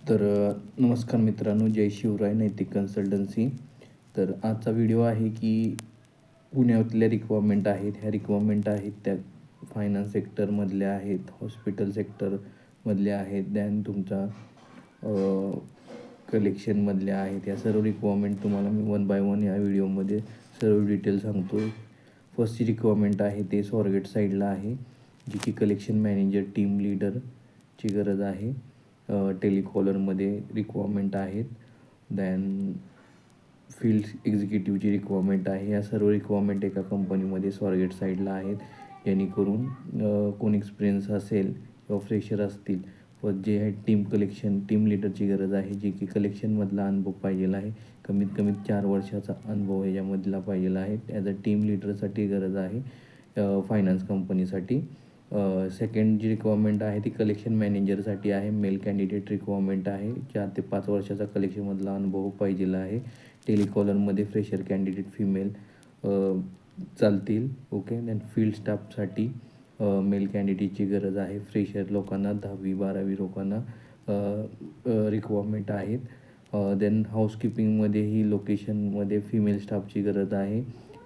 नमस्कार मित्रांनो, जय शिवराय नैतिक कन्सल्टन्सी. तर आजचा व्हिडिओ आहे की पुण्यातल्या रिक्वायरमेंट आहेत. ह्या रिक्वायरमेंट आहेत त्या फायनान्स सेक्टरमधल्या आहेत, हॉस्पिटल सेक्टरमधल्या आहेत, दॅन तुमचा कलेक्शनमधल्या आहेत. या सर्व रिक्वायरमेंट तुम्हाला मी वन बाय वन या व्हिडिओमध्ये सर्व डिटेल सांगतो. फर्स्टची रिक्वायरमेंट आहे ते स्वारगेट साईडला आहे, जी की कलेक्शन मॅनेजर टीम लीडरची गरज आहे. टेलिकॉलरमध्ये रिक्वायरमेंट आहेत. दॅन फील्ड एक्झिक्युटिव्हची रिक्वायरमेंट आहे. या सर्व रिक्वायरमेंट एका कंपनीमध्ये स्वारगेट साईडला आहेत. जेणेकरून कोण एक्सपिरियन्स असेल किंवा फ्रेशर असतील व जे आहे टीम लीडरची गरज आहे, जे की कलेक्शनमधला अनुभव पाहिजेला आहे. कमीत कमी 4 वर्षाचा अनुभव याच्यामधला पाहिजेला आहे. ॲज अ टीम लीडरसाठी गरज आहे फायनान्स कंपनीसाठी. सेकंड जी रिक्वायरमेंट आहे ती कलेक्शन मॅनेजरसाठी आहे. मेल कॅन्डिडेट रिक्वायरमेंट आहे. 4 ते 5 वर्षाचा कलेक्शनमधला अनुभव पाहिजेला आहे. टेलिकॉलरमध्ये फ्रेशर कॅन्डिडेट फिमेल चालतील. ओके. दॅन फील्ड स्टाफसाठी मेल कॅन्डिडेटची गरज आहे. फ्रेशर लोकांना 10वी-12वी लोकांना रिक्वायरमेंट आहेत. देन हाऊसकीपिंगमध्येही लोकेशनमध्ये फिमेल स्टाफची गरज आहे.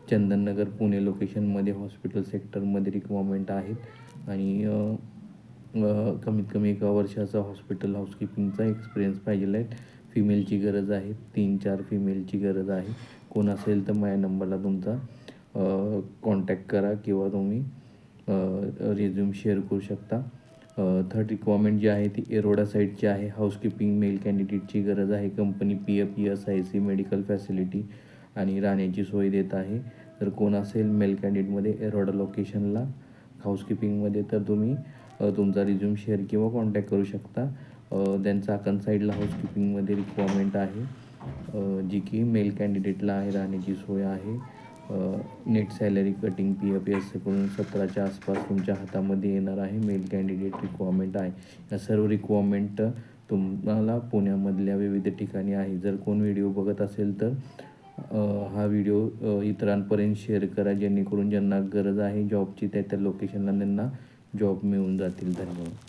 चंदननगर पुणे लोकेशनमध्ये हॉस्पिटल सेक्टरमध्ये रिक्वायरमेंट आहेत. आणि कमीत कमी 1 वर्षाचा हॉस्पिटल हाऊसकीपिंगचा एक्सपिरियन्स पाहिजेला आहे. फिमेलची गरज आहे. 3-4 फिमेलची गरज आहे. कोण असेल तर माझ्या नंबरला तुमचा कॉन्टॅक्ट करा किंवा तुम्ही रिझ्यूम शेअर करू शकता. थर्ड रिक्वायरमेंट जी आहे ती एरोडा साईडची आहे. हाऊसकीपिंग मेल कॅन्डिडेटची गरज आहे. Company PF, ESIC, medical facility आणि राहण्याची सोय देत आहे. तर कोण असेल मेल कॅन्डिडेटमध्ये एरोडा लोकेशनला हाऊसकीपिंगमध्ये तर तुम्ही तुमचा रिझ्यूम शेअर किंवा कॉन्टॅक्ट करू शकता. दॅन चाकण साईडला हाऊसकीपिंगमध्ये रिक्वायरमेंट आहे, जी की मेल कॅन्डिडेटला आहे. राहण्याची सोय आहे. नेट सॅलरी कटिंग PF करून 17च्या आसपास तुमच्या हातामध्ये येणार आहे. मेल कॅन्डिडेट रिक्वायरमेंट आहे. या सर्व रिक्वायरमेंट तुम्हाला पुण्यामधल्या विविध ठिकाणी आहे. जर कोण व्हिडिओ बघत असेल तर हा व्हिडिओ इतरांपर्यंत शेअर करा, जेणेकरून ज्यांना गरज आहे जॉबची त्या लोकेशनला त्यांना जॉब मिळून जातील. धन्यवाद.